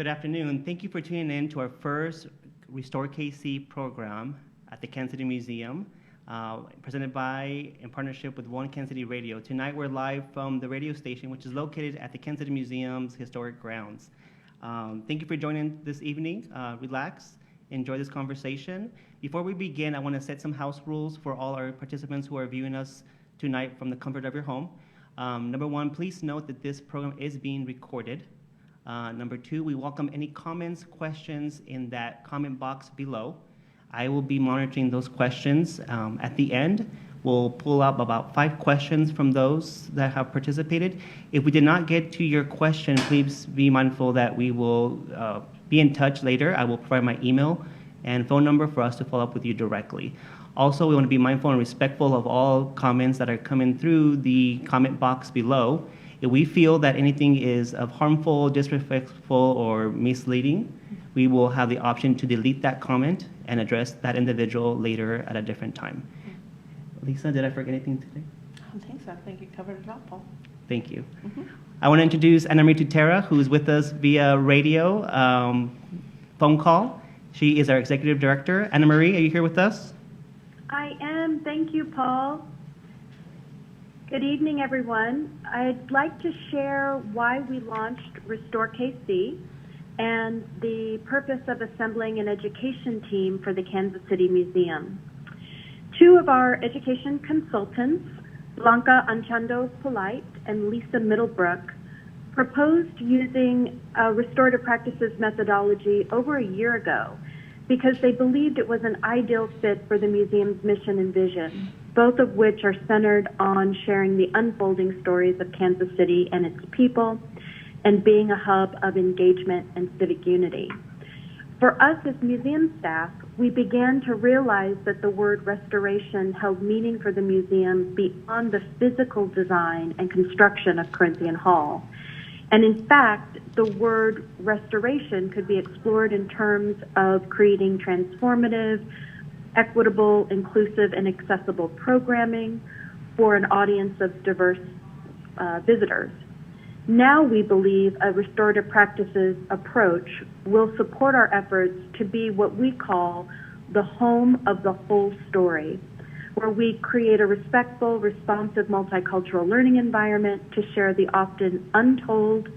Good afternoon. Thank you for tuning in to our first Restore KC program at the Kansas City Museum, presented by, in partnership with One Kansas City Radio. Tonight we're live from the radio station, which is located at the Kansas City Museum's historic grounds. Thank you for joining this evening. Relax, enjoy this conversation. Before we begin, I want to set some house rules for all our participants who are viewing us tonight from the comfort of your home. Number one, please note that this program is being recorded. Number two, we welcome any comments, questions in that comment box below. I will be monitoring those questions. At the end, we'll pull up about 5 questions from those that have participated. If we did not get to your question, please be mindful that we will be in touch later. I will provide my email and phone number for us to follow up with you directly. Also, we want to be mindful and respectful of all comments that are coming through the comment box below. If we feel that anything is of harmful, disrespectful, or misleading, we will have the option to delete that comment and address that individual later at a different time. Lisa, did I forget anything today? I don't think so. I think you covered it all, Paul. Thank you. I want to introduce Ana Maria Tutera, who is with us via radio phone call. She is our executive director. Ana Maria, are you here with us? I am. Thank you, Paul. Good evening, everyone. I'd like to share why we launched Restore KC and the purpose of assembling an education team for the Kansas City Museum. 2 of our education consultants, Blanca Anchando Polite and Lisa Middlebrook, proposed using a restorative practices methodology over a year ago because they believed it was an ideal fit for the museum's mission and vision, both of which are centered on sharing the unfolding stories of Kansas City and its people and being a hub of engagement and civic unity. For us as museum staff, we began to realize that the word restoration held meaning for the museum beyond the physical design and construction of Corinthian Hall. And in fact, the word restoration could be explored in terms of creating transformative, equitable, inclusive, and accessible programming for an audience of diverse visitors. Now we believe a restorative practices approach will support our efforts to be what we call the home of the whole story, where we create a respectful, responsive, multicultural learning environment to share the often untold,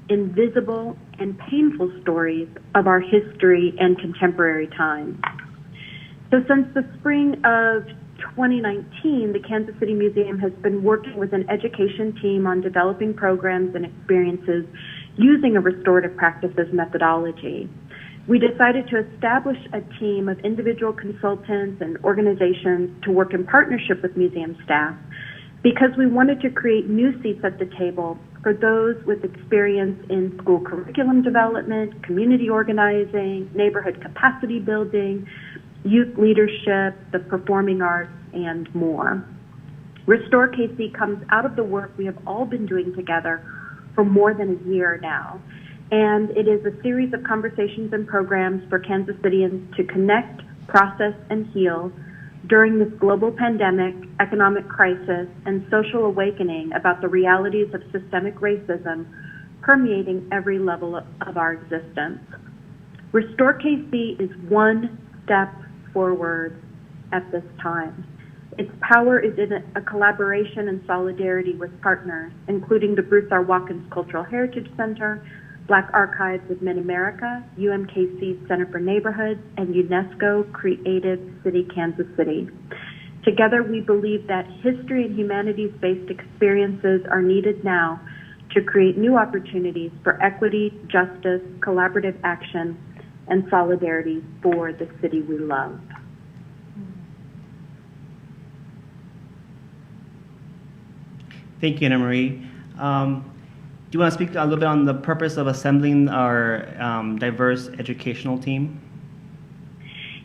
invisible, and painful stories of our history and contemporary times. So since the spring of 2019, the Kansas City Museum has been working with an education team on developing programs and experiences using a restorative practices methodology. We decided to establish a team of individual consultants and organizations to work in partnership with museum staff because we wanted to create new seats at the table for those with experience in school curriculum development, community organizing, neighborhood capacity building, youth leadership, the performing arts, and more. Restore KC comes out of the work we have all been doing together for more than a year now. And it is a series of conversations and programs for Kansas Cityans to connect, process, and heal during this global pandemic, economic crisis, and social awakening about the realities of systemic racism permeating every level of our existence. Restore KC is one step forward at this time. Its power is in a collaboration and solidarity with partners, including the Bruce R. Watkins Cultural Heritage Center, Black Archives of Mid-America, UMKC's Center for Neighborhoods, and UNESCO Creative City Kansas City. Together, we believe that history and humanities-based experiences are needed now to create new opportunities for equity, justice, collaborative action, and solidarity for the city we love. Thank you, Ana Marie. Do you want to speak a little bit on the purpose of assembling our diverse educational team?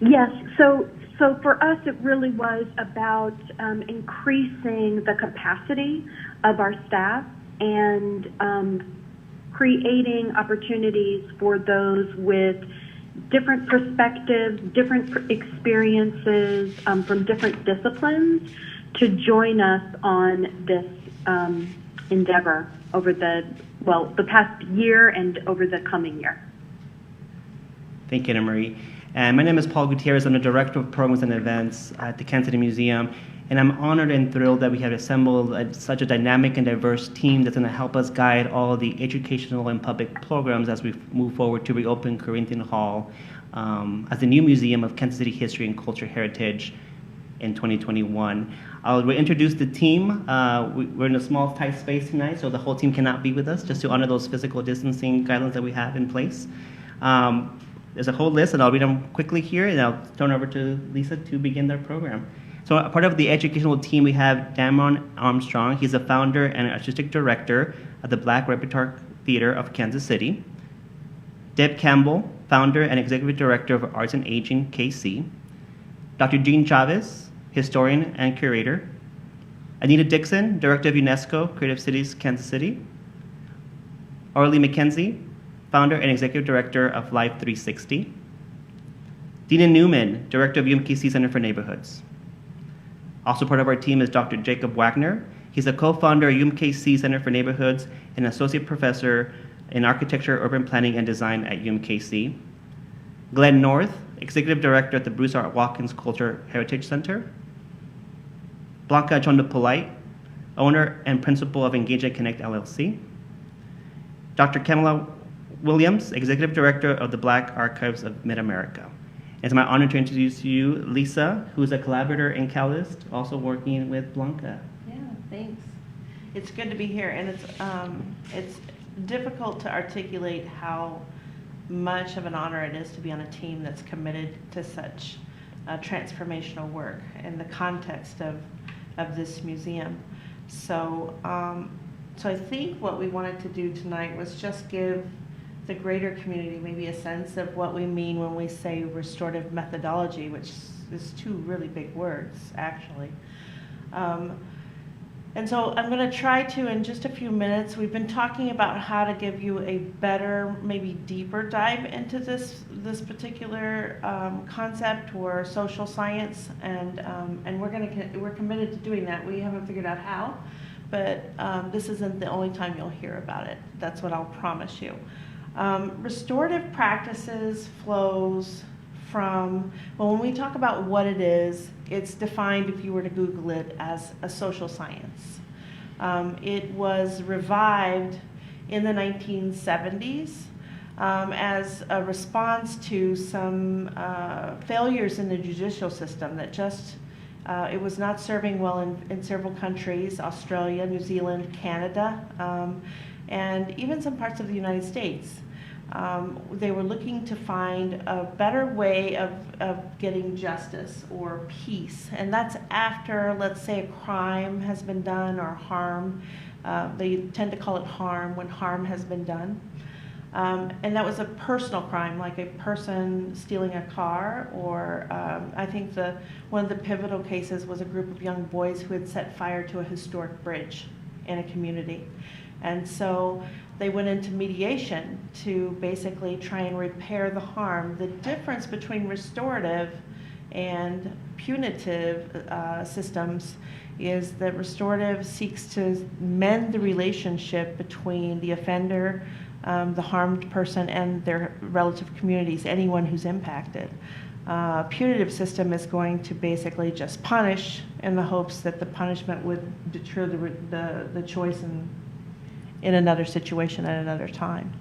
Yes, so for us it really was about increasing the capacity of our staff and creating opportunities for those with different perspectives, different experiences from different disciplines to join us on this endeavor over the past year and over the coming year. Thank you, Anna Marie. And my name is Paul Gutierrez. I'm the Director of Programs and Events at the Kansas City Museum. And I'm honored and thrilled that we have assembled such a dynamic and diverse team that's going to help us guide all the educational and public programs as we move forward to reopen Corinthian Hall as the new Museum of Kansas City History and Cultural Heritage in 2021. I'll reintroduce the team. We're in a small, tight space tonight, so the whole team cannot be with us, just to honor those physical distancing guidelines that we have in place. There's a whole list, and I'll read them quickly here, and I'll turn over to Lisa to begin their program. So a part of the educational team, we have Damron Armstrong. He's the founder and artistic director of the Black Repertoire Theater of Kansas City. Deb Campbell, founder and executive director of Arts and Aging, KC. Dr. Jean Chavez, historian and curator. Anita Dixon, director of UNESCO, Creative Cities, Kansas City. Orly McKenzie, founder and executive director of Life 360. Dina Newman, director of UMKC Center for Neighborhoods. Also part of our team is Dr. Jacob Wagner. He's a co-founder of UMKC Center for Neighborhoods and associate professor in architecture, urban planning, and design at UMKC. Glenn North, executive director at the Bruce R. Watkins Culture Heritage Center. Blanca Chonda Polite, owner and principal of Engage and Connect LLC. Dr. Kamala Williams, executive director of the Black Archives of Mid-America. It's my honor to introduce to you Lisa, who's a collaborator in CalList, also working with Blanca. Yeah, thanks. It's good to be here, and it's difficult to articulate how much of an honor it is to be on a team that's committed to such transformational work in the context of this museum. So, so I think what we wanted to do tonight was just give the greater community maybe a sense of what we mean when we say restorative methodology, which is two really big words, actually. And so I'm going to try to, in just a few minutes, we've been talking about how to give you a better, maybe deeper dive into this particular concept or social science, and we're committed to doing that. We haven't figured out how, but this isn't the only time you'll hear about it. That's what I'll promise you. Restorative practices flows from, well, when we talk about what it is, it's defined, if you were to Google it, as a social science. It was revived in the 1970s as a response to some failures in the judicial system that just, it was not serving well in several countries, Australia, New Zealand, Canada, and even some parts of the United States. They were looking to find a better way of getting justice or peace. And that's after, let's say, a crime has been done or harm. They tend to call it harm when harm has been done. And that was a personal crime, like a person stealing a car, or I think one of the pivotal cases was a group of young boys who had set fire to a historic bridge in a community. And so they went into mediation to basically try and repair the harm. The difference between restorative and punitive systems is that restorative seeks to mend the relationship between the offender, the harmed person, and their relative communities, anyone who's impacted. Punitive system is going to basically just punish in the hopes that the punishment would deter the choice in another situation at another time.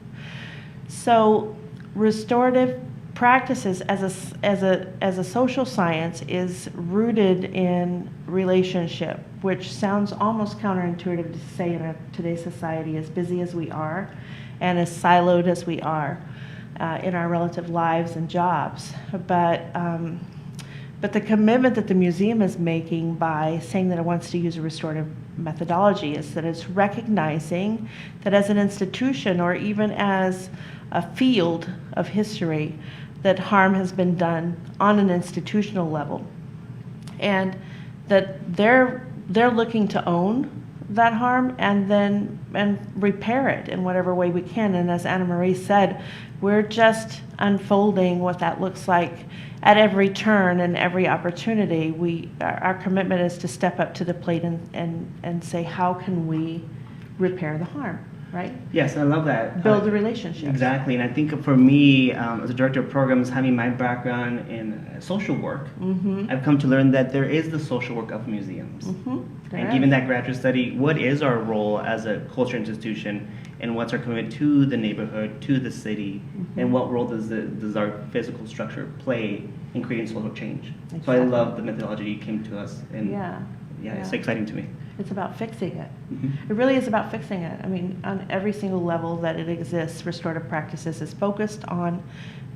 So restorative practices as a social science is rooted in relationship, which sounds almost counterintuitive to say in today's society, as busy as we are and as siloed as we are in our relative lives and jobs. But the commitment that the museum is making by saying that it wants to use a restorative methodology is that it's recognizing that as an institution or even as a field of history, that harm has been done on an institutional level, and that they're looking to own that harm and repair it in whatever way we can. And as Anna Marie said, we're just unfolding what that looks like at every turn and every opportunity. Our commitment is to step up to the plate and say, how can we repair the harm? right? Yes, I love that. Build the relationships. Exactly, and I think for me, as a director of programs, having my background in social work, I've come to learn that there is the social work of museums. And given that graduate study, what is our role as a culture institution, and what's our commitment to the neighborhood, to the city, and what role does our physical structure play in creating social change? Exactly. So I love the methodology you came to us, and it's exciting to me. It's about fixing it. It really is about fixing it. I mean, on every single level that it exists, restorative practices is focused on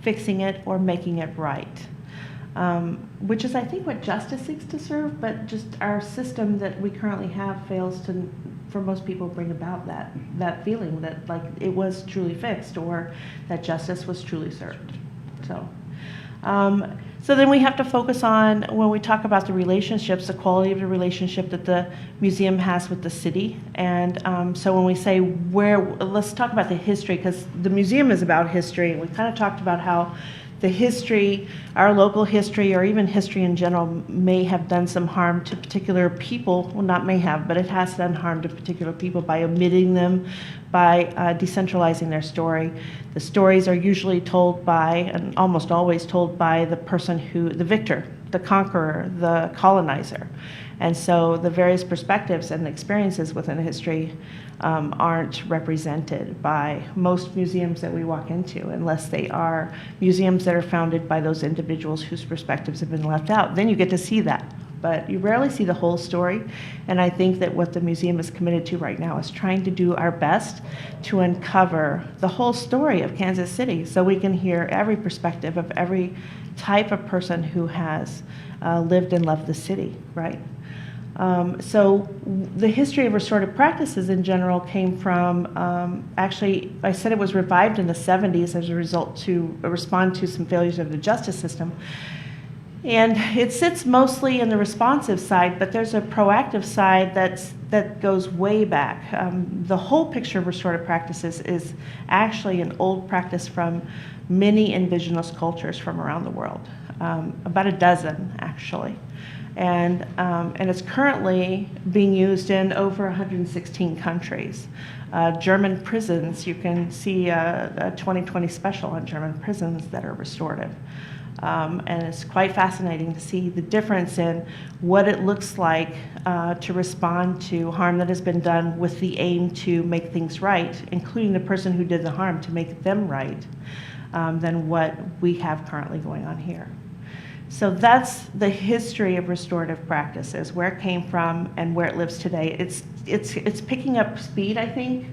fixing it or making it right, which is, I think, what justice seeks to serve, but just our system that we currently have fails to, for most people, bring about that feeling that like it was truly fixed or that justice was truly served. So then we have to focus on, when we talk about the relationships, the quality of the relationship that the museum has with the city. And so when we say let's talk about the history, because the museum is about history. We kind of talked about how the history, our local history, or even history in general, may have done some harm to particular people. Well, not may have, but it has done harm to particular people by omitting them, by decentralizing their story. The stories are usually told by, and almost always told by, the person the victor, the conqueror, the colonizer. And so the various perspectives and experiences within history aren't represented by most museums that we walk into, unless they are museums that are founded by those individuals whose perspectives have been left out. Then you get to see that. But you rarely see the whole story, and I think that what the museum is committed to right now is trying to do our best to uncover the whole story of Kansas City so we can hear every perspective of every type of person who has lived and loved the city, right? So the history of restorative practices in general came from, actually, I said it was revived in the 70s as a result to respond to some failures of the justice system. And it sits mostly in the responsive side, but there's a proactive side that goes way back. The whole picture of restorative practices is actually an old practice from many indigenous cultures from around the world, about a dozen actually. And it's currently being used in over 116 countries. German prisons, you can see a 2020 special on German prisons that are restorative. And it's quite fascinating to see the difference in what it looks like to respond to harm that has been done with the aim to make things right, including the person who did the harm, to make them right, than what we have currently going on here. So that's the history of restorative practices, where it came from and where it lives today. It's picking up speed, I think,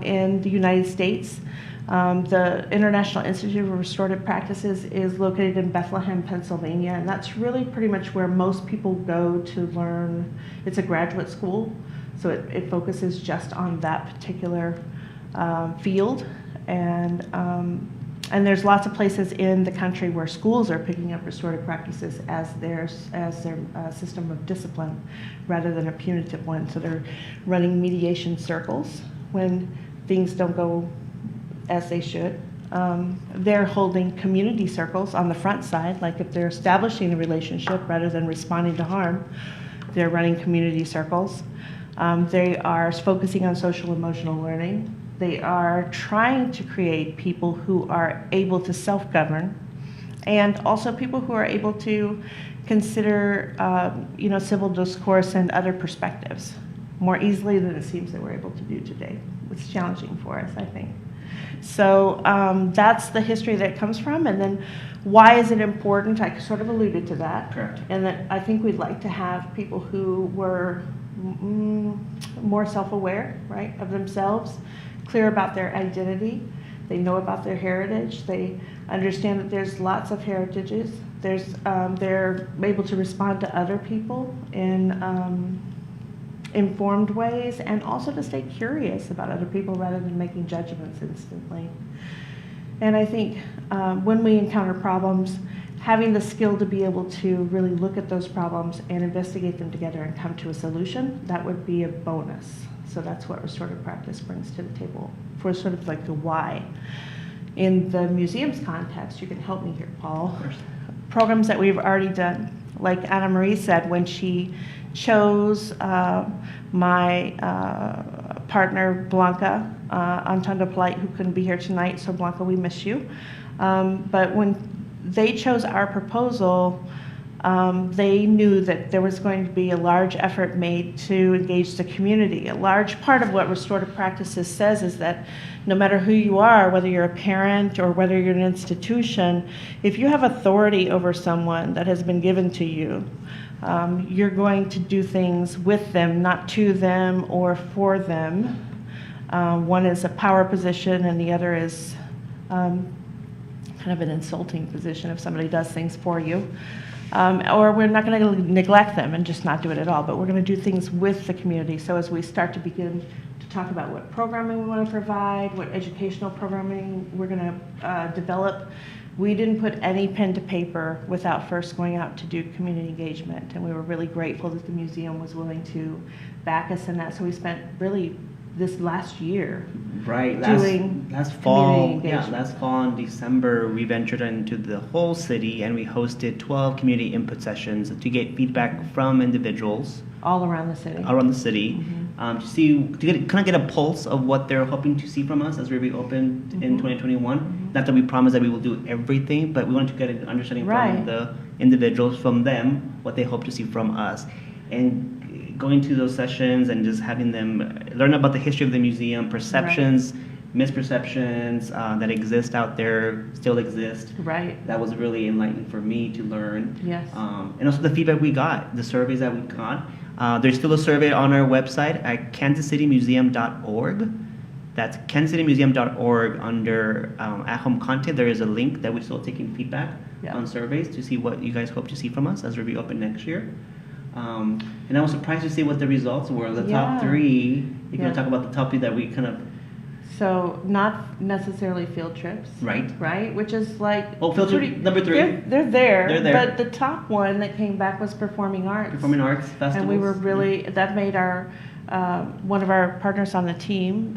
in the United States. The International Institute of Restorative Practices is located in Bethlehem, Pennsylvania, and that's really pretty much where most people go to learn. It's a graduate school, so it focuses just on that particular field. And there's lots of places in the country where schools are picking up restorative practices as their system of discipline rather than a punitive one. So they're running mediation circles when things don't go as they should. They're holding community circles on the front side, like if they're establishing a relationship rather than responding to harm, they're running community circles. They are focusing on social emotional learning. They are trying to create people who are able to self-govern, and also people who are able to consider civil discourse and other perspectives more easily than it seems that we're able to do today. It's challenging for us, I think. So that's the history that it comes from, and then why is it important? I sort of alluded to that. Correct. And that I think we'd like to have people who were more self-aware, right, of themselves, clear about their identity. They know about their heritage. They understand that there's lots of heritages. They're able to respond to other people in informed ways, and also to stay curious about other people rather than making judgments instantly. And I think when we encounter problems, having the skill to be able to really look at those problems and investigate them together and come to a solution, that would be a bonus. So that's what restorative practice brings to the table for sort of like the why. In the museum's context, you can help me here, Paul. Programs that we've already done, like Anna Marie said, when she chose my partner, Blanca Antondo Polite, who couldn't be here tonight. So Blanca, we miss you. But when they chose our proposal, they knew that there was going to be a large effort made to engage the community. A large part of what restorative practices says is that no matter who you are, whether you're a parent or whether you're an institution, if you have authority over someone that has been given to you, you're going to do things with them, not to them or for them. One is a power position and the other is kind of an insulting position if somebody does things for you. Or we're not going to neglect them and just not do it at all, but we're going to do things with the community. So as we start to begin to talk about what programming we want to provide, what educational programming we're going to develop, we didn't put any pen to paper without first going out to do community engagement. And we were really grateful that the museum was willing to back us in that. So we spent really this last year doing last fall, community engagement. last fall in December, we ventured into the whole city and we hosted 12 community input sessions to get feedback from individuals all around the city. To kind of get a pulse of what they're hoping to see from us as we reopen in 2021. Not that we promise that we will do everything, but we want to get an understanding from the individuals, from them, what they hope to see from us. And going to those sessions and just having them learn about the history of the museum, perceptions, misperceptions that exist out there, still exist. Right. That was really enlightening for me to learn. Yes. And also the feedback we got, the surveys that we got. There's still a survey on our website at kansascitymuseum.org. That's kansascitymuseum.org. Under at-home content, there is a link that we're still taking feedback on surveys to see what you guys hope to see from us as we reopen next year. And I was surprised to see what the results were. The top three, if you want to talk about the top three that we kind of... So not necessarily field trips. Right? Which is like... Oh, field trip number 3. They're there. They're there. But the top one that came back was performing arts. Performing arts festivals. And we were really... That made our... one of our partners on the team,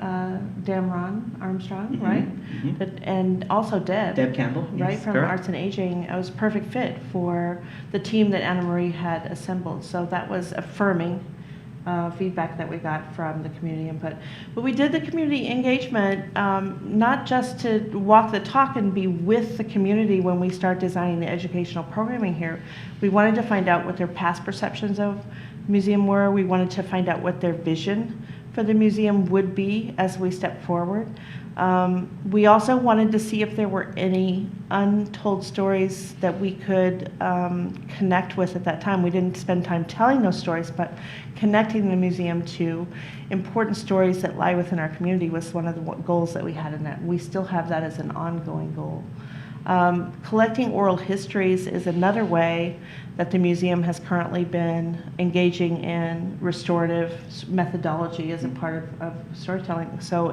Damron Armstrong, right? And also Deb Campbell, right, from Arts and Aging. It was a perfect fit for the team that Anna Marie had assembled. So that was affirming feedback that we got from the community input. But we did the community engagement not just to walk the talk and be with the community when we start designing the educational programming here. We wanted to find out what their past perceptions of museum were. We wanted to find out what their vision for the museum would be as we step forward. We also wanted to see if there were any untold stories that we could connect with at that time. We didn't spend time telling those stories, but connecting the museum to important stories that lie within our community was one of the goals that we had in that. We still have that as an ongoing goal. Collecting oral histories is another way that the museum has currently been engaging in restorative methodology as a part of storytelling. So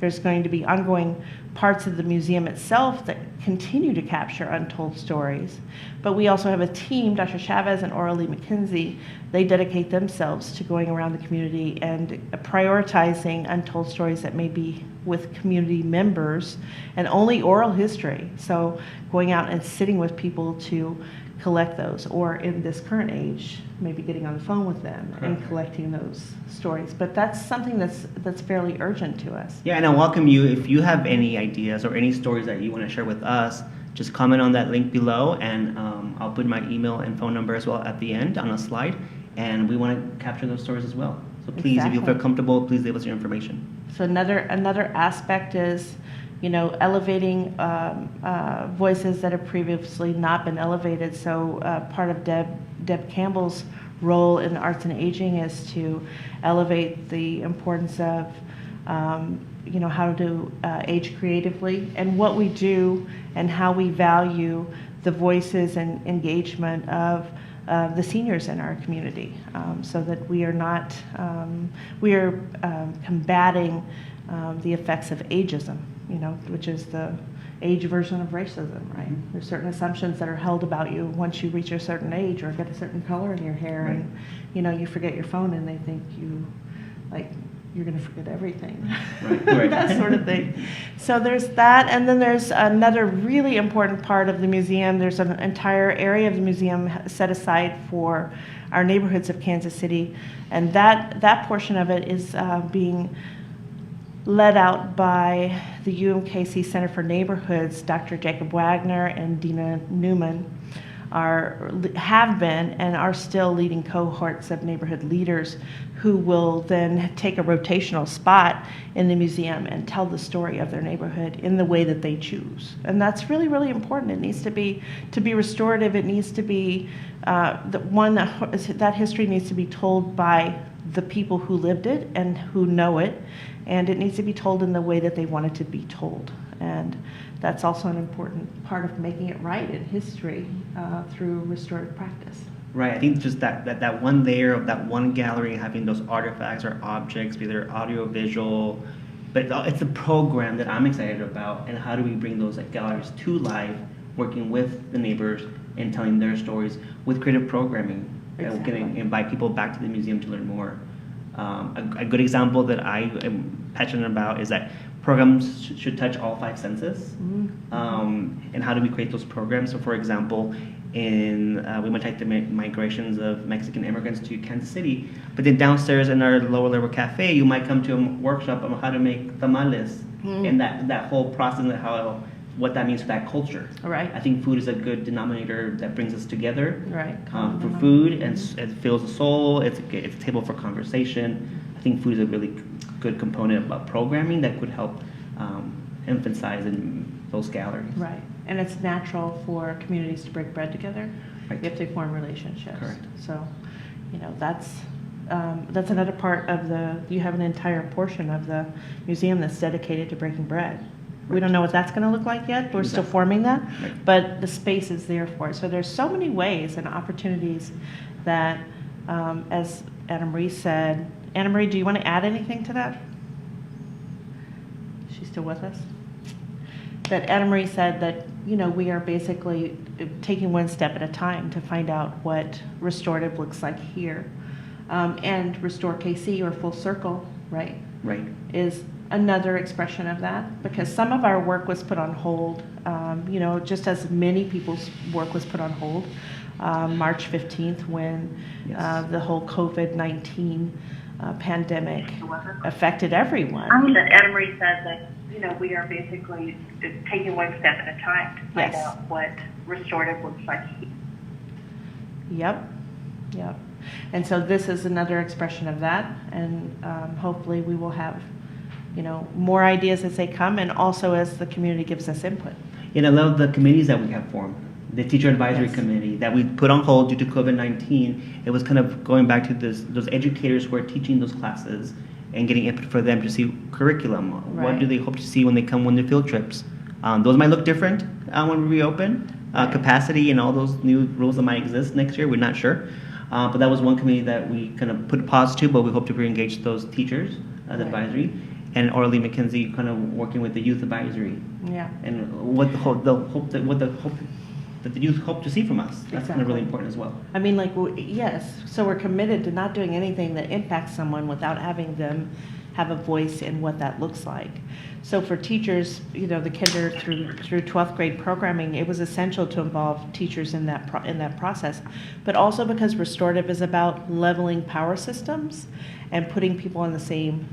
there's going to be ongoing parts of the museum itself that continue to capture untold stories. But we also have a team, Dr. Chavez and Aura Lee McKenzie, they dedicate themselves to going around the community and prioritizing untold stories that may be with community members and only oral history. So going out and sitting with people to collect those, or in this current age, maybe getting on the phone with them and collecting those stories. But that's something that's fairly urgent to us. Yeah, and I welcome you. If you have any ideas or any stories that you want to share with us, just comment on that link below, and I'll put my email and phone number as well at the end on a slide, and we want to capture those stories as well. So please, if you feel comfortable, please leave us your information. So another aspect is, elevating voices that have previously not been elevated. So part of Deb Campbell's role in Arts and Aging is to elevate the importance of, how to age creatively and what we do and how we value the voices and engagement of the seniors in our community, so that we are not, we are combating the effects of ageism, which is the age version of racism, right? There's certain assumptions that are held about you once you reach a certain age or get a certain color in your hair, and you forget your phone and they think you you're going to forget everything. Right. That sort of thing. So there's that, and then there's another really important part of the museum. There's an entire area of the museum set aside for our neighborhoods of Kansas City, and that portion of it is being led out by the UMKC Center for Neighborhoods. Dr. Jacob Wagner and Dina Newman have been and are still leading cohorts of neighborhood leaders who will then take a rotational spot in the museum and tell the story of their neighborhood in the way that they choose. And that's really, really important. It needs to be restorative. It needs to be that history needs to be told by the people who lived it and who know it, and it needs to be told in the way that they want it to be told. And that's also an important part of making it right in history through restorative practice. Right, I think just that one layer of that one gallery, having those artifacts or objects, be they audio, visual, but it's a program that I'm excited about, and how do we bring those galleries to life, working with the neighbors and telling their stories with creative programming, Exactly. and invite people back to the museum to learn more. A good example that I am passionate about is that programs should touch all 5 senses. And how do we create those programs? So for example, we might take the migrations of Mexican immigrants to Kansas City, but then downstairs in our lower level cafe, you might come to a workshop on how to make tamales, and that whole process and what that means for that culture. Right. I think food is a good denominator that brings us together. Right. For food, and it fills the soul. It's a table for conversation. I think food is a really good component about programming that could help emphasize in those galleries. Right. And it's natural for communities to break bread together Right. if they form relationships. Correct. So, that's another part of you have an entire portion of the museum that's dedicated to breaking bread. We don't know what that's going to look like yet. We're still forming that, Right. but the space is there for it. So there's so many ways and opportunities that, as Anna Marie said, Anna Marie, do you want to add anything to that? She's still with us? That Anna Marie said that, we are basically taking one step at a time to find out what restorative looks like here. And Restore KC, or Full Circle, right? Right. Is another expression of that, because some of our work was put on hold, just as many people's work was put on hold. March 15th, when Yes. the whole COVID-19 pandemic affected everyone. Anna Marie said that, we are basically taking one step at a time to find Yes. out what restorative looks like. Yep. And so this is another expression of that, and hopefully we will have, more ideas as they come, and also as the community gives us input. And I love the committees that we have formed. The teacher advisory Yes. committee that we put on hold due to COVID-19. It was kind of going back to those educators who are teaching those classes and getting input for them to see curriculum. What Right. do they hope to see when they come on the field trips? Those might look different when we reopen. Capacity and all those new rules that might exist next year, we're not sure. But that was one committee that we kind of put pause to, but we hope to re-engage those teachers as Right. advisory. And Orly McKenzie kind of working with the youth advisory. Yeah. And what the hope that the youth hope to see from us. That's kind of really important as well. I mean, yes, so we're committed to not doing anything that impacts someone without having them have a voice in what that looks like. So for teachers, the kinder through 12th grade programming, it was essential to involve teachers in that process, but also because restorative is about leveling power systems and putting people in the same,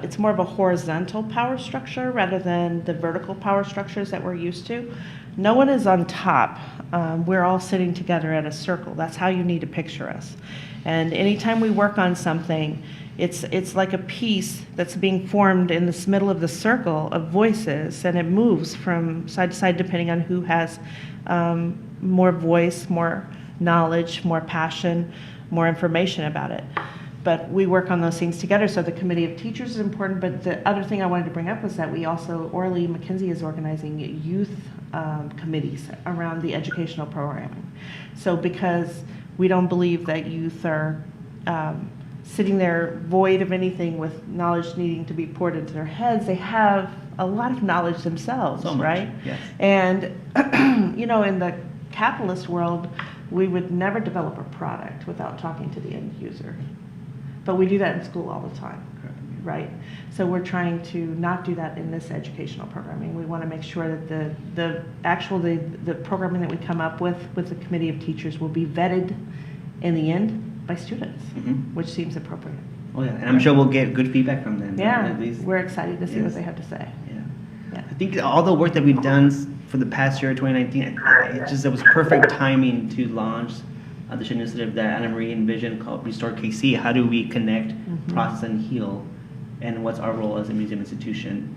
it's more of a horizontal power structure rather than the vertical power structures that we're used to. No one is on top. We're all sitting together at a circle. That's how you need to picture us. And anytime we work on something, it's like a piece that's being formed in this middle of the circle of voices, and it moves from side to side depending on who has more voice, more knowledge, more passion, more information about it. But we work on those things together, so the committee of teachers is important. But the other thing I wanted to bring up was that we also, Orly McKenzie is organizing youth committees around the educational programming. So because we don't believe that youth are sitting there void of anything with knowledge needing to be poured into their heads, they have a lot of knowledge themselves, So much, right? yes. And, in the capitalist world, we would never develop a product without talking to the end user. But we do that in school all the time. right? So we're trying to not do that in this educational programming. We want to make sure that the programming that we come up with the committee of teachers will be vetted in the end by students, which seems appropriate. Oh yeah, and I'm sure we'll get good feedback from them. Yeah, we're excited to see what they have to say. Yeah. I think all the work that we've done for the past year, 2019, it was perfect timing to launch this initiative that Anna Marie envisioned called Restore KC. How do we connect, process, and heal? And what's our role as a museum institution?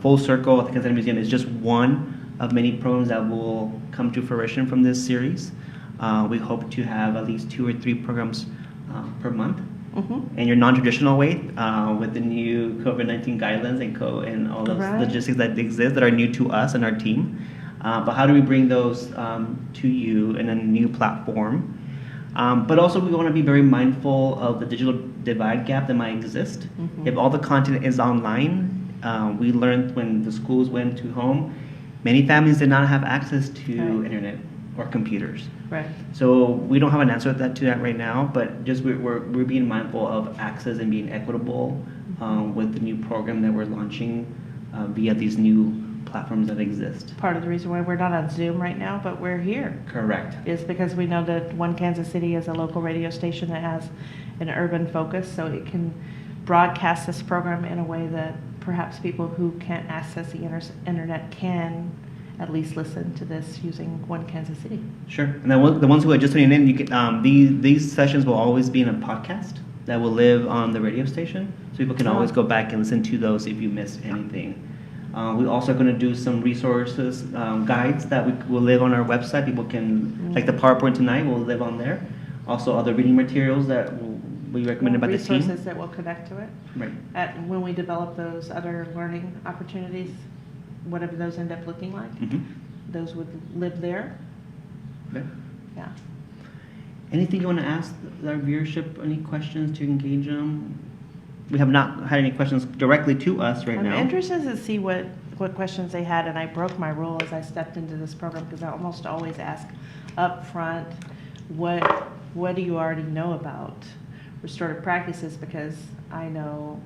Full Circle at the Kansas City Museum is just one of many programs that will come to fruition from this series. We hope to have at least 2 or 3 programs per month. In your non-traditional way, with the new COVID-19 guidelines and all those logistics that exist that are new to us and our team. But how do we bring those to you in a new platform? But also we want to be very mindful of the digital divide gap that might exist. If all the content is online, we learned when the schools went to home, many families did not have access to internet or computers. Right. So we don't have an answer to that right now, but just we're being mindful of access and being equitable with the new program that we're launching via these new platforms that exist. Part of the reason why we're not on Zoom right now, but we're here. Correct. Is because we know that One Kansas City is a local radio station that has an urban focus, so it can broadcast this program in a way that perhaps people who can't access the internet can at least listen to this using One Kansas City. Sure. And then the ones who are just tuning in, you can, these sessions will always be in a podcast that will live on the radio station, so people can always go back and listen to those if you missed anything. We're also going to do some resources, guides that will live on our website. People can, like the PowerPoint tonight, will live on there. Also, other reading materials that will be recommended by the team. Resources that will connect to it. Right. When we develop those other learning opportunities, whatever those end up looking like, those would live there. Okay. Yeah. Anything you want to ask our viewership? Any questions to engage them? We have not had any questions directly to us now. I'm interested to see what questions they had, and I broke my rule as I stepped into this program because I almost always ask up front, what do you already know about restorative practices? Because I know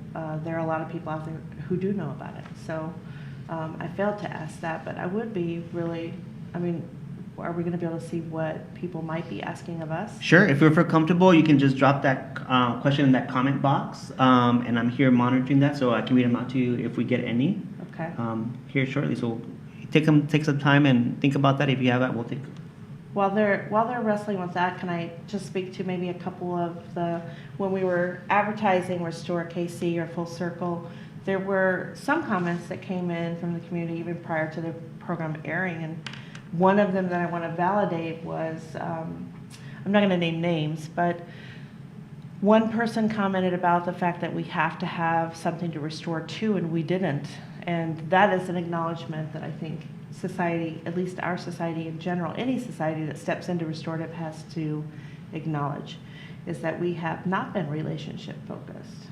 there are a lot of people out there who do know about it. So I failed to ask that, but I would be really, are we going to be able to see what people might be asking of us? Sure. If you feel comfortable, you can just drop that question in that comment box, and I'm here monitoring that, so I can read them out to you if we get any. Okay. Here shortly. So take some time and think about that. If you have it, we'll take. While they're wrestling with that, can I just speak to maybe a couple of when we were advertising Restore KC or Full Circle, there were some comments that came in from the community even prior to the program airing, and one of them that I want to validate was, I'm not going to name names, but one person commented about the fact that we have to have something to restore to, and we didn't. And that is an acknowledgement that I think society, at least our society in general, any society that steps into restorative has to acknowledge, is that we have not been relationship focused.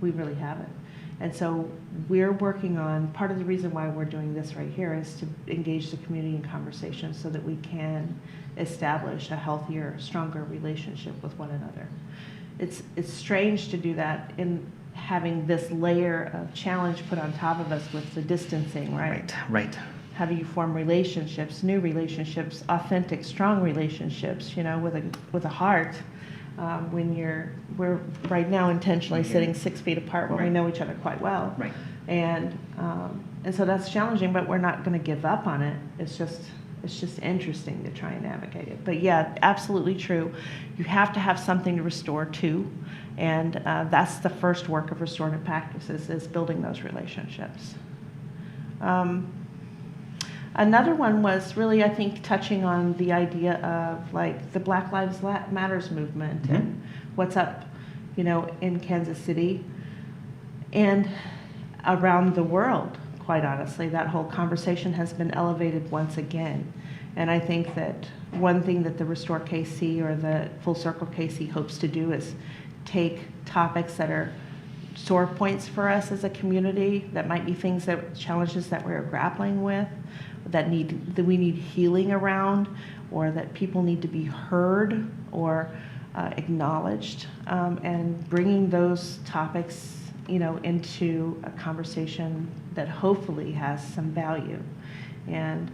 We really haven't. And so we're working on, part of the reason why we're doing this right here is to engage the community in conversation so that we can establish a healthier, stronger relationship with one another. It's strange to do that in having this layer of challenge put on top of us with the distancing, right? Right. How do you form relationships, new relationships, authentic, strong relationships, with a heart? When we're right now intentionally sitting 6 feet apart when we know each other quite well. Right. And so that's challenging, but we're not going to give up on it. It's just interesting to try and navigate it. But yeah, absolutely true. You have to have something to restore to, and that's the first work of restorative practices, is building those relationships. Another one was really, I think, touching on the idea of like the Black Lives Matters movement and what's up, in Kansas City and around the world. Quite honestly, that whole conversation has been elevated once again. And I think that one thing that the Restore KC or the Full Circle KC hopes to do is take topics that are sore points for us as a community, that might be challenges that we're grappling with, that we need healing around, or that people need to be heard or acknowledged, and bringing those topics into a conversation that hopefully has some value. And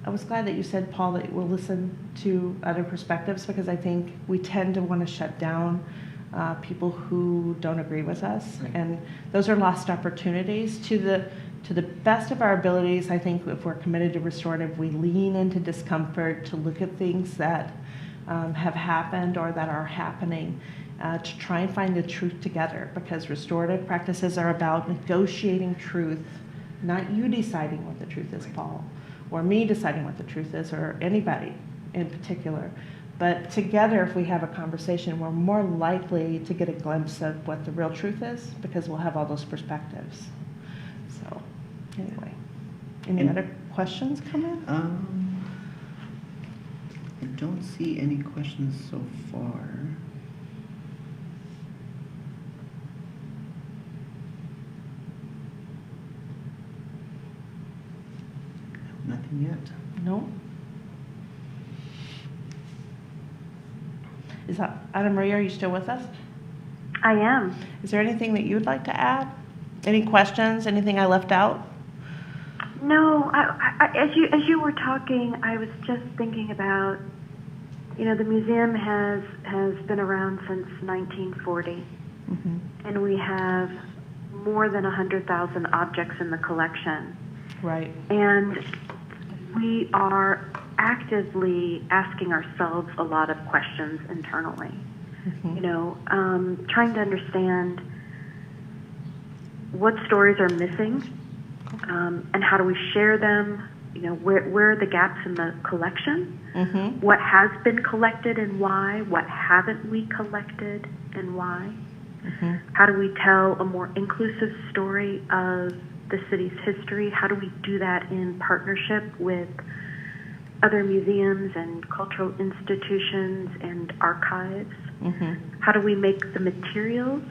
I was glad that you said, Paul, that we'll listen to other perspectives, because I think we tend to want to shut down people who don't agree with us. Right. And those are lost opportunities. To the best of our abilities, I think if we're committed to restorative, we lean into discomfort to look at things that have happened or that are happening, to try and find the truth together, because restorative practices are about negotiating truth, not you deciding what the truth is, Paul, or me deciding what the truth is, or anybody in particular. But together, if we have a conversation, we're more likely to get a glimpse of what the real truth is, because we'll have all those perspectives. So, anyway, any other questions come in? I don't see any questions so far. Nothing yet. No? Is that, Anna Maria, are you still with us? I am. Is there anything that you'd like to add? Any questions, anything I left out? No, as you were talking, I was just thinking about, the museum has been around since 1940, and we have more than 100,000 objects in the collection. Right. And we are actively asking ourselves a lot of questions internally. Trying to understand what stories are missing, and how do we share them. Where are the gaps in the collection? What has been collected and why? What haven't we collected and why? How do we tell a more inclusive story of the city's history? How do we do that in partnership with other museums and cultural institutions and archives? How do we make the materials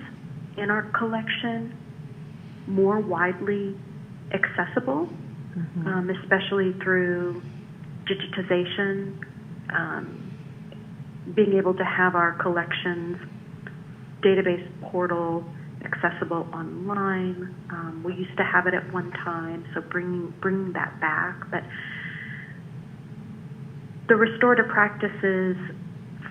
in our collection more widely accessible, especially through digitization, being able to have our collections database portal accessible online. We used to have it at one time, so bringing that back. But the restorative practices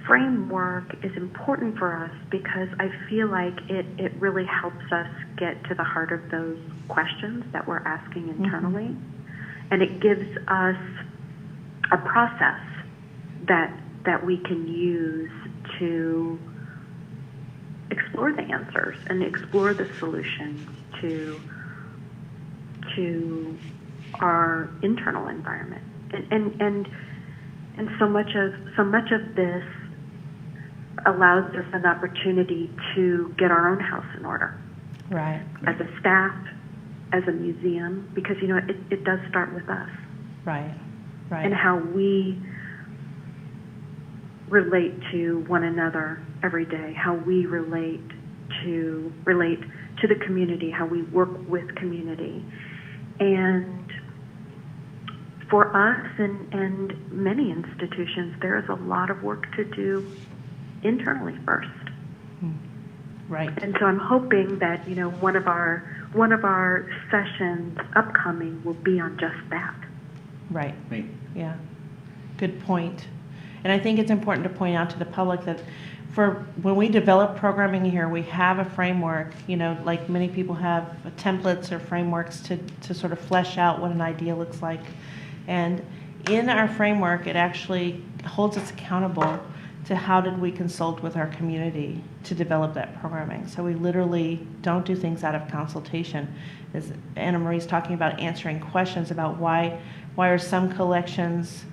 framework is important for us, because I feel like it really helps us get to the heart of those questions that we're asking internally. And it gives us a process that we can use to explore the answers and explore the solutions to our internal environment. And so much of this allows us an opportunity to get our own house in order. Right. As a staff, as a museum, because it does start with us. Right. Right. And how we relate to one another every day, how we relate to the community, how we work with community. And for us and many institutions, there is a lot of work to do internally first. Right. And so I'm hoping that one of our sessions upcoming will be on just that. Right. Right. Yeah. Good point. And I think it's important to point out to the public that when we develop programming here, we have a framework, like many people have templates or frameworks to sort of flesh out what an idea looks like. And in our framework, it actually holds us accountable to how did we consult with our community to develop that programming. So we literally don't do things out of consultation. As Anna Marie's talking about, answering questions about why are some collections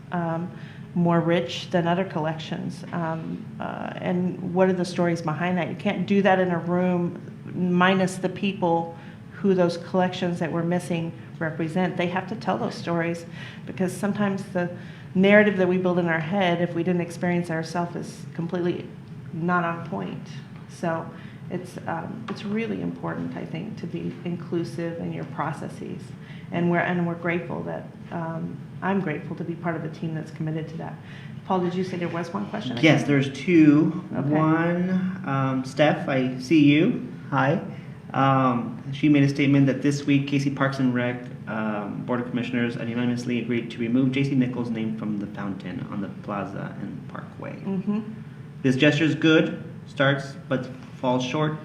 more rich than other collections, and what are the stories behind that. You can't do that in a room minus the people who those collections that we're missing represent. They have to tell those stories, because sometimes the narrative that we build in our head, if we didn't experience it ourselves, is completely not on point. So it's really important, I think, to be inclusive in your processes, and we're grateful that I'm grateful to be part of a team that's committed to that. Paul, did you say there was one question? Yes, there's two. Okay. One, Steph, I see you. Hi. She made a statement that this week KC Parks and Rec Board of Commissioners unanimously agreed to remove J.C. Nichols' name from the fountain on the plaza and Parkway. Mm-hmm. This gesture is good, starts, but falls short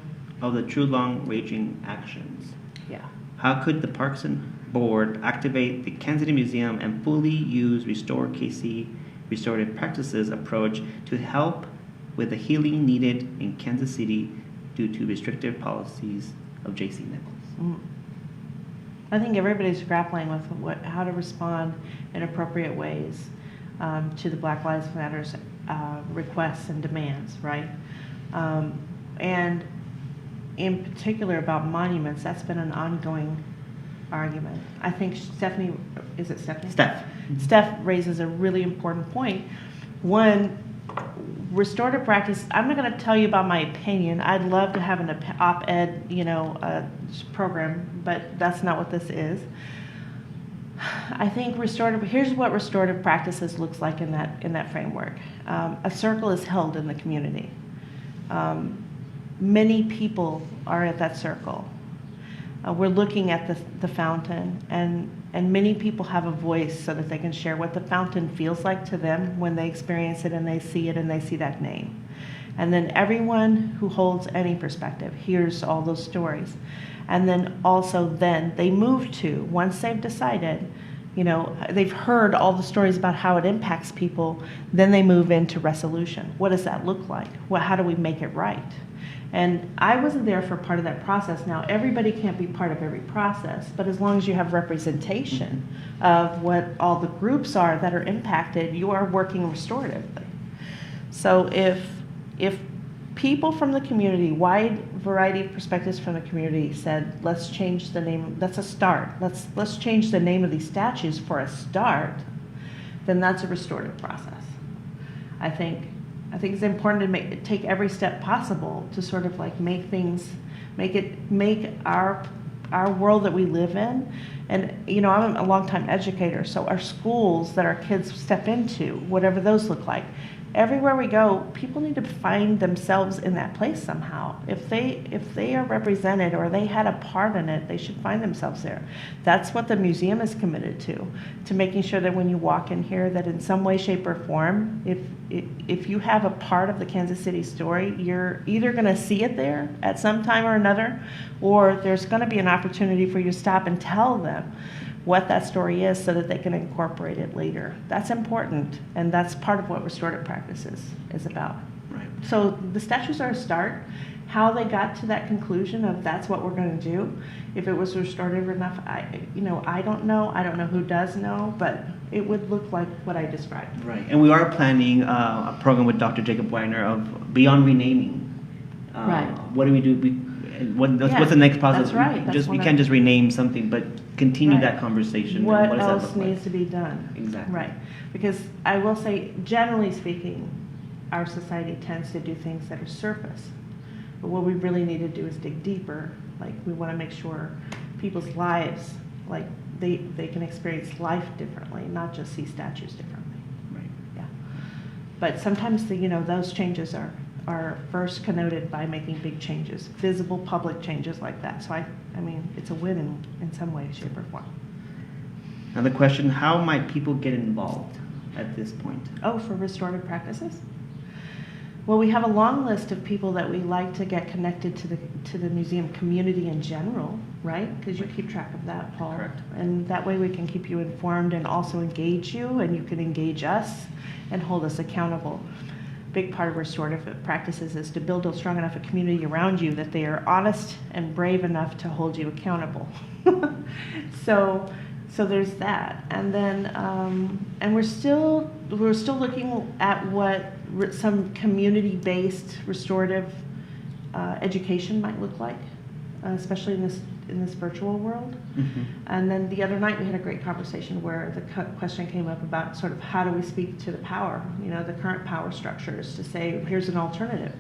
of the true long-ranging actions. Yeah. How could the Parks and Board activate the Kansas City Museum and fully use Restore KC restorative practices approach to help with the healing needed in Kansas City due to restrictive policies of J.C. Nichols? I think everybody's grappling with how to respond in appropriate ways to the Black Lives Matter's requests and demands, right? And in particular about monuments, that's been an ongoing argument. I think Stephanie, is it Stephanie? Steph raises a really important point. One, restorative practice, I'm not going to tell you about my opinion. I'd love to have an op-ed, program, but that's not what this is. I think here's what restorative practices looks like in that framework. A circle is held in the community. Many people are at that circle. We're looking at the fountain, and many people have a voice so that they can share what the fountain feels like to them when they experience it and they see that name. And then everyone who holds any perspective hears all those stories. And then also they move to, once they've decided, they've heard all the stories about how it impacts people, then they move into resolution. What does that look like? How do we make it right? And I wasn't there for part of that process. Now, everybody can't be part of every process, but as long as you have representation of what all the groups are that are impacted, you are working restoratively. So if people from the community, wide variety of perspectives from the community said, let's change the name, that's a start. Let's change the name of these statues for a start, then that's a restorative process. I think it's important to take every step possible to sort of like make our world that we live in. And I'm a longtime educator, so our schools that our kids step into, whatever those look like, everywhere we go, people need to find themselves in that place somehow. If they are represented or they had a part in it, they should find themselves there. That's what the museum is committed to making sure that when you walk in here, that in some way, shape, or form, if you have a part of the Kansas City story, you're either going to see it there at some time or another, or there's going to be an opportunity for you to stop and tell them what that story is so that they can incorporate it later. That's important, and that's part of what restorative practice is about. Right. So the statues are a start. How they got to that conclusion of that's what we're going to do, if it was restorative enough, I don't know. I don't know who does know, but it would look like what I described. Right, and we are planning a program with Dr. Jacob Weiner of Beyond Renaming. Right. What do we do? What's the next process? That's right. We can't just rename something, but continue that conversation. What does that else look like? needs to be done? Exactly. Right, because I will say, generally speaking, our society tends to do things that are surface. But what we really need to do is dig deeper. Like, we want to make sure people's lives, like, they can experience life differently, not just see statues differently. Right. Yeah. But sometimes those changes are first connoted by making big changes, visible public changes like that. So I mean, it's a win in some way, shape, or form. Another question, how might people get involved at this point? Oh, for restorative practices? Well, we have a long list of people that we like to get connected to the museum community in general, right? Because you keep track of that, Paul. Correct. And that way we can keep you informed and also engage you, and you can engage us and hold us accountable. Big part of restorative practices is to build a strong enough a community around you that they are honest and brave enough to hold you accountable. So there's that, and then and we're still looking at what some community-based restorative education might look like, especially in this virtual world. Mm-hmm. And then the other night we had a great conversation where the question came up about sort of how do we speak to the power, the current power structures, to say here's an alternative.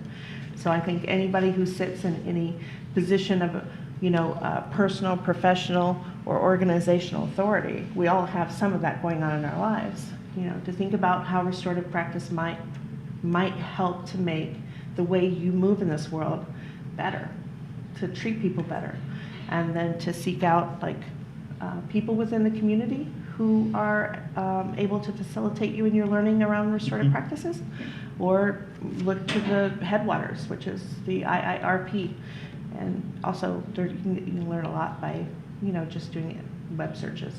So I think anybody who sits in any position of personal, professional, or organizational authority, we all have some of that going on in our lives. To think about how restorative practice might help to make the way you move in this world better. to treat people better, and then to seek out like people within the community who are able to facilitate you in your learning around restorative practices, or look to the headwaters, which is the IIRP. And also, you can learn a lot by, just doing web searches.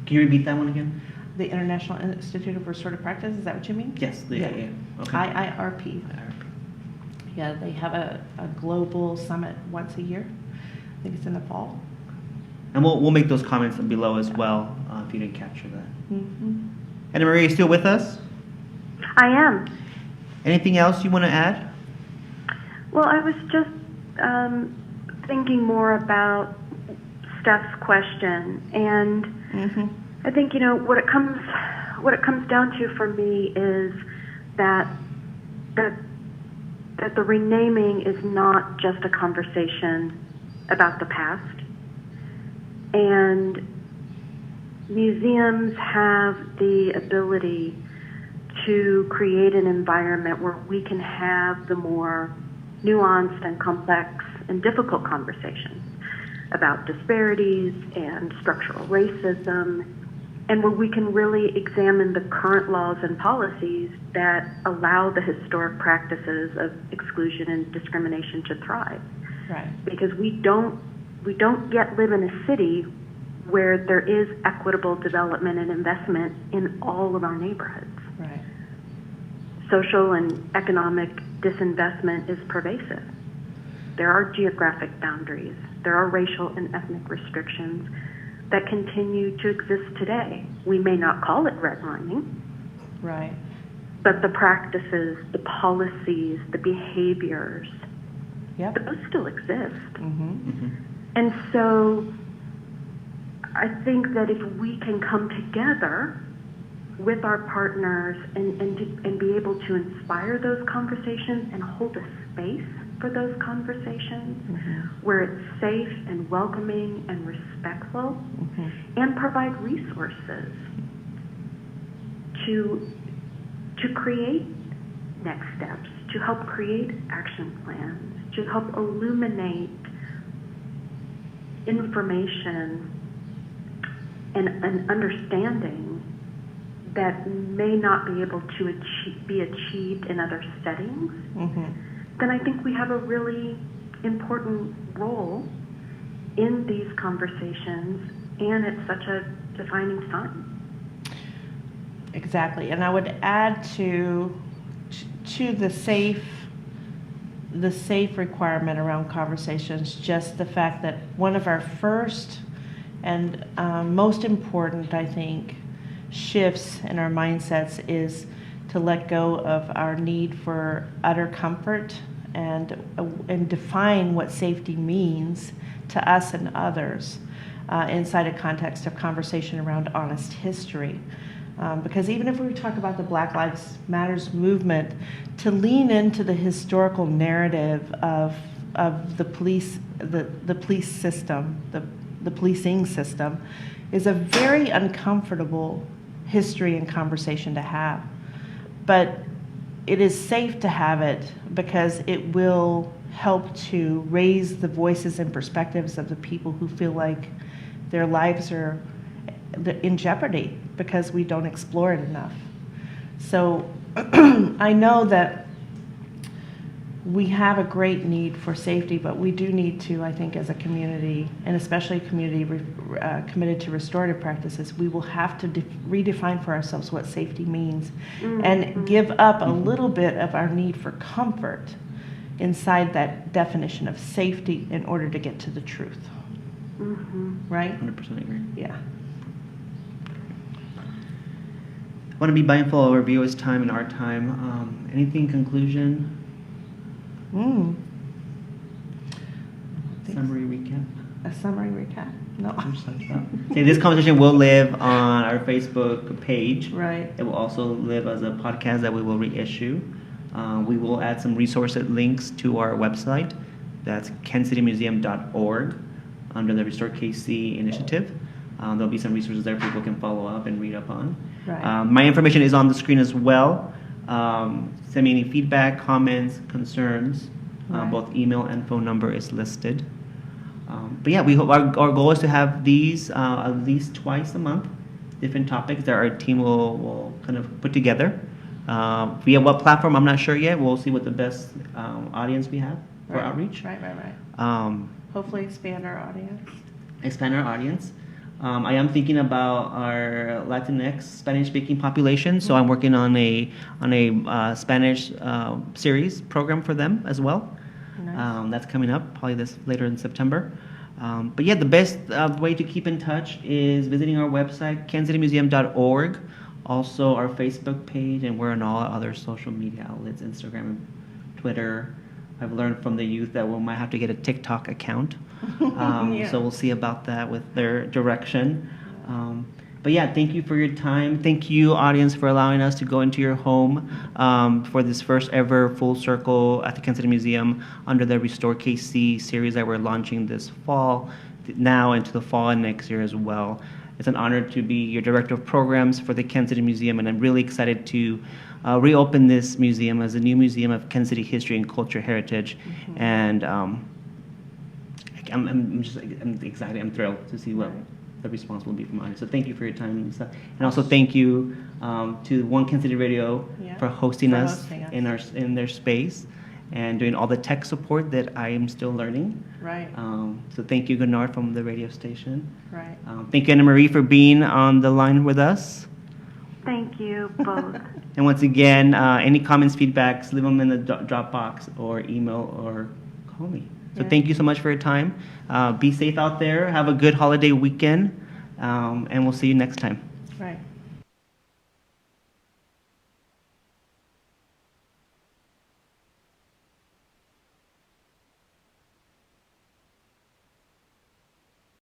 Can you repeat that one again? The International Institute of Restorative Practice, is that what you mean? Yes. Yeah. Okay. IIRP. Yeah, they have a global summit once a year. I think it's in the fall. And we'll make those comments below as well if you didn't capture that. Mm-hmm. Anna Marie, you still with us? I am. Anything else you want to add? Well, I was just thinking more about Steph's question, and I think what it comes down to for me is that the renaming is not just a conversation about the past, and museums have the ability to create an environment where we can have the more nuanced and complex and difficult conversations about disparities and structural racism, and where we can really examine the current laws and policies that allow the historic practices of exclusion and discrimination to thrive. Right. Because we don't yet live in a city where there is equitable development and investment in all of our neighborhoods. Right. Social and economic disinvestment is pervasive. There are geographic boundaries. There are racial and ethnic restrictions that continue to exist today. We may not call it redlining, Right. but the practices, the policies, the behaviors, Yep. those still exist. Mm-hmm. And so I think that if we can come together with our partners and be able to inspire those conversations and hold a space for those conversations where it's safe and welcoming and respectful, and provide resources to create next steps, to help create action plans, to help illuminate information and an understanding that may not be able to be achieved in other settings, then I think we have a really important role in these conversations, and it's such a defining time. Exactly, and I would add to the safe requirement around conversations, just the fact that one of our first and most important, I think, shifts in our mindsets is to let go of our need for utter comfort and define what safety means to us and others inside a context of conversation around honest history. Because even if we talk about the Black Lives Matters movement, to lean into the historical narrative of the police system, the policing system, is a very uncomfortable history and conversation to have. But it is safe to have it because it will help to raise the voices and perspectives of the people who feel like their lives are in jeopardy because we don't explore it enough. So I know that we have a great need for safety, but we do need to, I think, as a community, and especially a community committed to restorative practices, we will have to redefine for ourselves what safety means and give up a little bit of our need for comfort inside that definition of safety in order to get to the truth. Right? 100% agree. Yeah. I want to be mindful of our viewers' time and our time. Anything in conclusion? Summary recap? A summary recap? No. Okay, this conversation will live on our Facebook page. Right. It will also live as a podcast that we will reissue. We will add some resource links to our website. That's kansascitymuseum.org under the Restore KC initiative. There'll be some resources there people can follow up and read up on. Right. My information is on the screen as well. Send me any feedback, comments, concerns. Right. Both email and phone number is listed. But yeah, we hope our goal is to have these at least twice a month, different topics that our team will kind of put together. Via what platform, I'm not sure yet. We'll see what the best audience we have for Right. outreach. Right. Um, Hopefully expand our audience. expand our audience. I am thinking about our Latinx Spanish-speaking population, so I'm working on a Spanish series program for them as well. Nice. That's coming up probably later in September. But yeah, the best way to keep in touch is visiting our website, kansascitymuseum.org. Also, our Facebook page, and we're on all other social media outlets, Instagram and Twitter. I've learned from the youth that we might have to get a TikTok account. Yeah. So we'll see about that with their direction. But yeah, thank you for your time. Thank you, audience, for allowing us to go into your home for this first ever full circle at the Kansas City Museum under the Restore KC series that we're launching this fall, now into the fall and next year as well. It's an honor to be your director of programs for the Kansas City Museum, and I'm really excited to reopen this museum as a new museum of Kansas City history and culture heritage. Mm-hmm. And I'm excited. I'm thrilled to see what the response will be from audience. So thank you for your time, Lisa, and also thank you to One Kansas City Radio for hosting us in their space and doing all the tech support that I am still learning. Right. So thank you, Gunnar, from the radio station. Right. Thank you, Anna Marie, for being on the line with us. Thank you both. And once again, any comments, feedbacks, leave them in the Dropbox or email or call me. So thank you so much for your time. Be safe out there. Have a good holiday weekend, and we'll see you next time. Right.